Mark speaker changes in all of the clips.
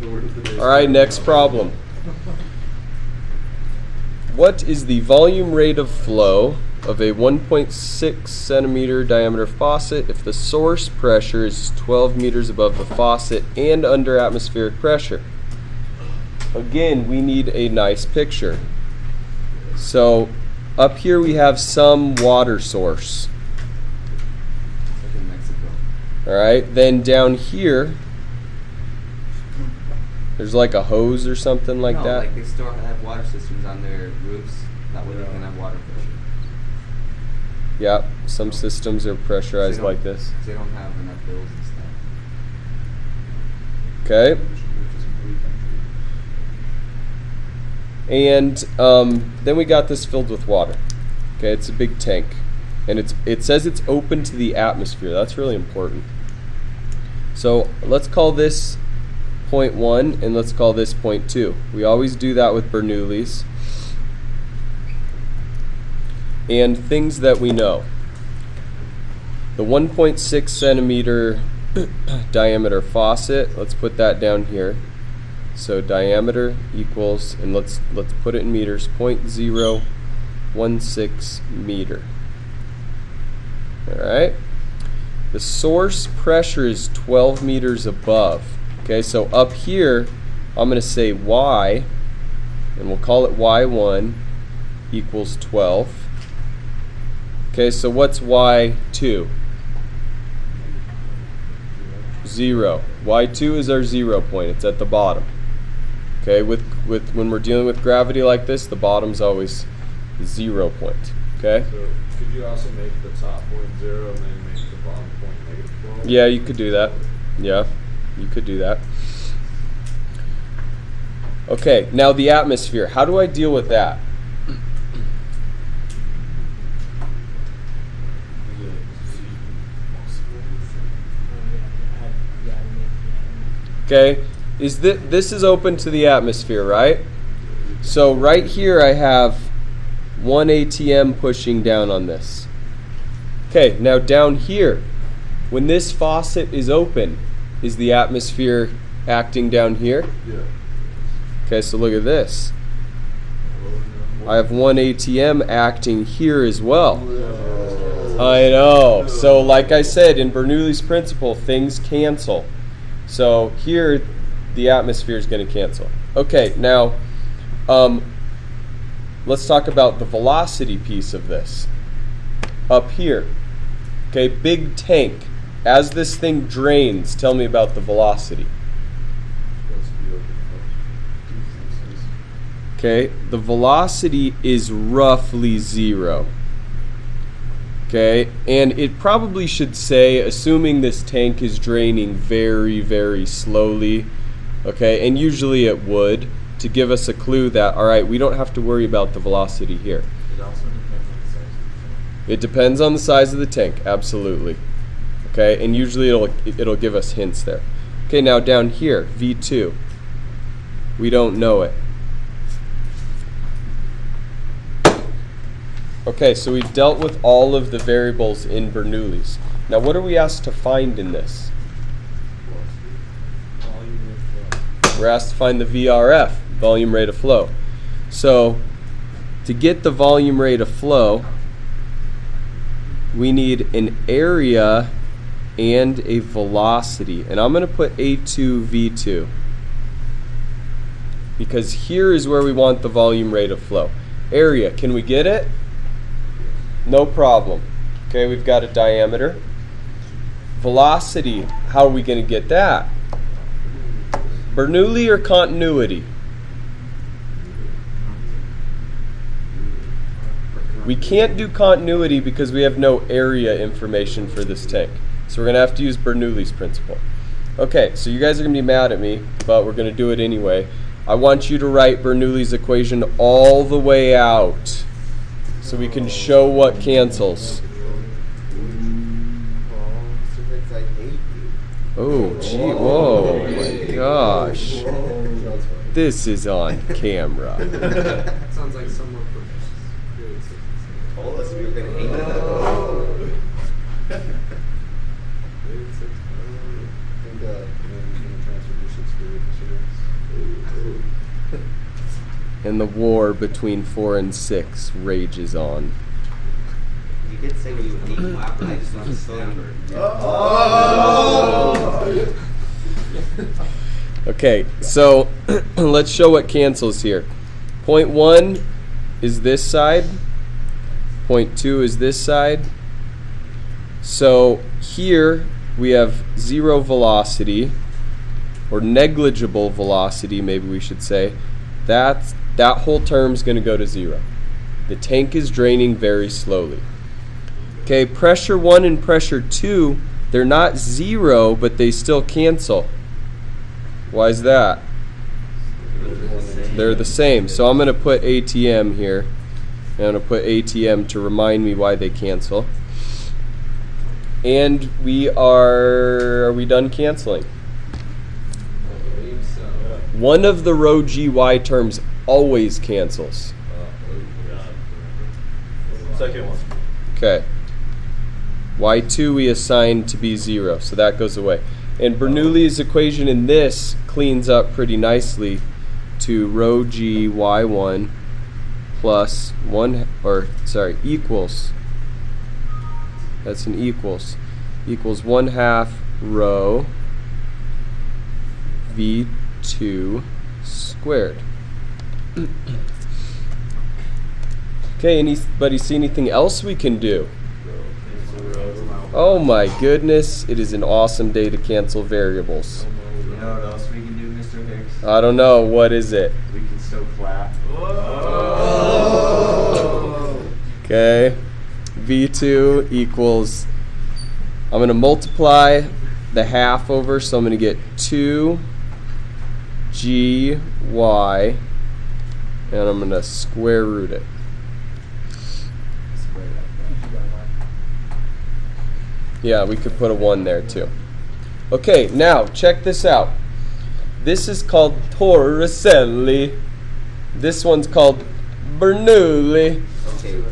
Speaker 1: All right, next problem. What is the volume rate of flow of a 1.6 centimeter diameter faucet if the source pressure is 12 meters above the faucet and under atmospheric pressure? Again, we need a nice picture. So up here we have some water source.
Speaker 2: Like in Mexico.
Speaker 1: All right, then down here there's like a hose or something like that.
Speaker 2: Like they have water systems on their roofs. That way they can have water pressure.
Speaker 1: Yeah, some systems are pressurized like this.
Speaker 2: They don't have enough bills and stuff.
Speaker 1: Okay. And then we got this filled with water. Okay, it's a big tank. And it says it's open to the atmosphere. That's really important. So let's call this point 1 and let's call this point 2. We always do that with Bernoulli's. And things that we know. The 1.6 centimeter diameter faucet, let's put that down here. So diameter equals, and let's put it in meters, 0.016 meter. All right. The source pressure is 12 meters above. Okay, so up here, I'm going to say Y, and we'll call it Y1 equals 12. Okay, so what's Y2? 0. Y2 is our 0 point. It's at the bottom. Okay, with when we're dealing with gravity like this, the bottom's always 0 point. Okay?
Speaker 3: So could you also make the top point 0 and then make the bottom point -12?
Speaker 1: Yeah, you could do that. Yeah, you could do that. Okay, now the atmosphere. How do I deal with that? Okay, this is open to the atmosphere, right? So right here I have 1 atm pushing down on this. Okay, now down here, when this faucet is open, is the atmosphere acting down here?
Speaker 3: Yeah.
Speaker 1: Okay, so look at this. I have 1 atm acting here as well. I know. So like I said, in Bernoulli's principle, things cancel. So here, the atmosphere is going to cancel. Okay, now let's talk about the velocity piece of this. Up here, okay, big tank. As this thing drains, tell me about the velocity. Okay, the velocity is roughly 0. Okay, and it probably should say, assuming this tank is draining very, very slowly, okay, and usually it would, to give us a clue that, all right, we don't have to worry about the velocity here.
Speaker 3: It also depends on the size of the tank.
Speaker 1: It depends on the size of the tank, absolutely. Okay, and usually it'll give us hints there. Okay, now down here, V2, we don't know it. Okay, so we've dealt with all of the variables in Bernoulli's. Now what are we asked to find in this? We're asked to find the VRF, volume rate of flow. So to get the volume rate of flow, we need an area and a velocity. And I'm going to put A2, V2. Because here is where we want the volume rate of flow. Area, can we get it? No problem. Okay, we've got a diameter. Velocity, how are we going to get that? Bernoulli or continuity? We can't do continuity because we have no area information for this tank. So we're going to have to use Bernoulli's principle. Okay, so you guys are going to be mad at me, but we're going to do it anyway. I want you to write Bernoulli's equation all the way out so we can show what cancels. Oh, gee, whoa, my gosh. This is on camera.
Speaker 3: That sounds like someone from
Speaker 2: Told us we were going to hate that.
Speaker 3: I think transfer your 6 period.
Speaker 1: and the war between 4 and 6 rages on.
Speaker 2: You did say what you would need more, but I just want to slow number.
Speaker 1: Okay, so let's show what cancels here. Point 1 is this side. Point 2 is this side. So here we have 0 velocity, or negligible velocity, maybe we should say. That whole term is going to go to 0. The tank is draining very slowly. Okay, pressure 1 and pressure 2, they're not 0, but they still cancel. Why is that? They're the same. So I'm going to put ATM here. And I'm going to put ATM to remind me why they cancel. And are we done canceling?
Speaker 3: I believe so.
Speaker 1: One of the rho GY terms always cancels.
Speaker 3: Second one.
Speaker 1: Okay. Y2 we assign to be 0, so that goes away. And Bernoulli's equation in this cleans up pretty nicely to rho G Y1 plus 1, equals, that's an equals 1/2 rho V2 squared. Okay, anybody see anything else we can do? Oh my goodness, it is an awesome day to cancel variables.
Speaker 2: You know what else we can do, Mr. Hicks?
Speaker 1: I don't know, what is it?
Speaker 2: We can still clap.
Speaker 1: Okay, V2 equals, I'm going to multiply the half over, so I'm going to get 2GY, and I'm going to square root it. Yeah, we could put a 1 there too. Okay, now check this out. This is called Torricelli. This one's called Bernoulli.
Speaker 2: Okay,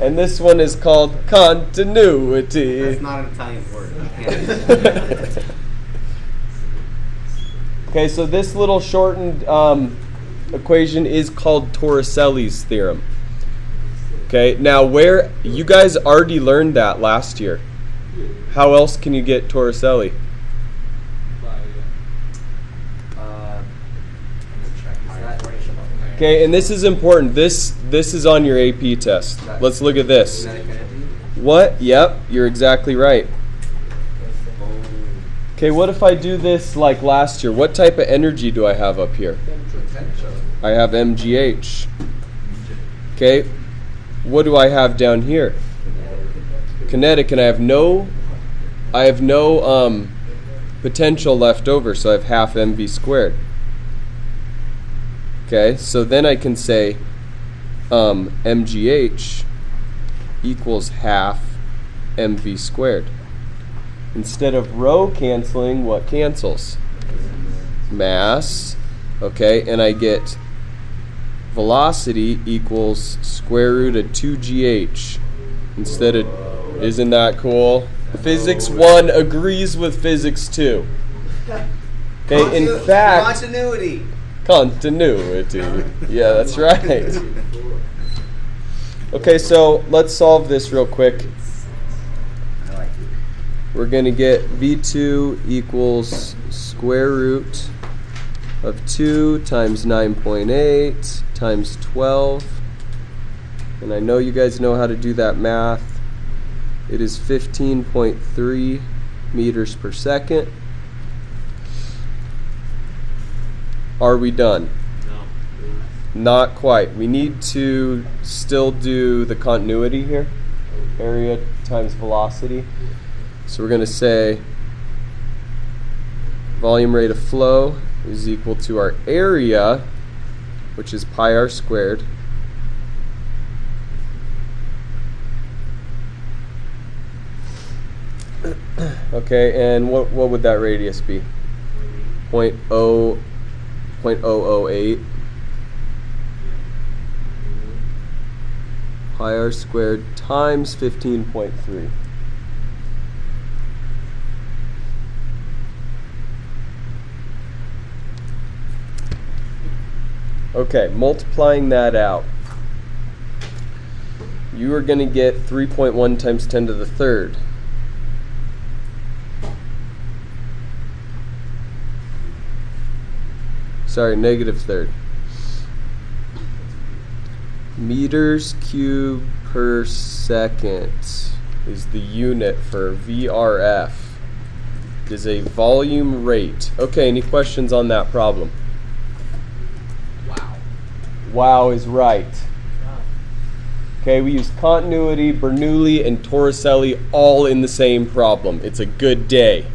Speaker 1: And this one is called continuity.
Speaker 2: that's not an Italian word. You can't.
Speaker 1: Okay, so this little shortened equation is called Torricelli's theorem. Okay, now where you guys already learned that last year. How else can you get Torricelli? Okay, and this is important. This is on your AP test. Let's look at this. What? Yep, you're exactly right. Okay, what if I do this like last year? What type of energy do I have up here? I have MGH. Okay, what do I have down here? Kinetic, and I have no potential left over, so I have half mv squared. Okay, so then I can say mgh equals half mv squared. Instead of rho canceling, what cancels? Mass. Okay, and I get velocity equals square root of 2gh instead of, isn't that cool? Physics 1 agrees with Physics 2. Okay, in fact, continuity. Yeah, that's right. Okay, so let's solve this real quick. We're going to get V2 equals square root of 2 times 9.8 times 12. And I know you guys know how to do that math. It is 15.3 meters per second. Are we done?
Speaker 3: No.
Speaker 1: Not quite. We need to still do the continuity here. Area times velocity. So we're going to say volume rate of flow is equal to our area, which is pi r squared, okay, and what would that radius be? 0.008 pi r squared times 15.3. Okay, multiplying that out, you are going to get 3.1 times 10 to the third. Sorry, negative third. Meters cubed per second is the unit for VRF. It is a volume rate. Okay, any questions on that problem?
Speaker 2: Wow.
Speaker 1: Wow is right. Okay, we use continuity, Bernoulli, and Torricelli all in the same problem. It's a good day.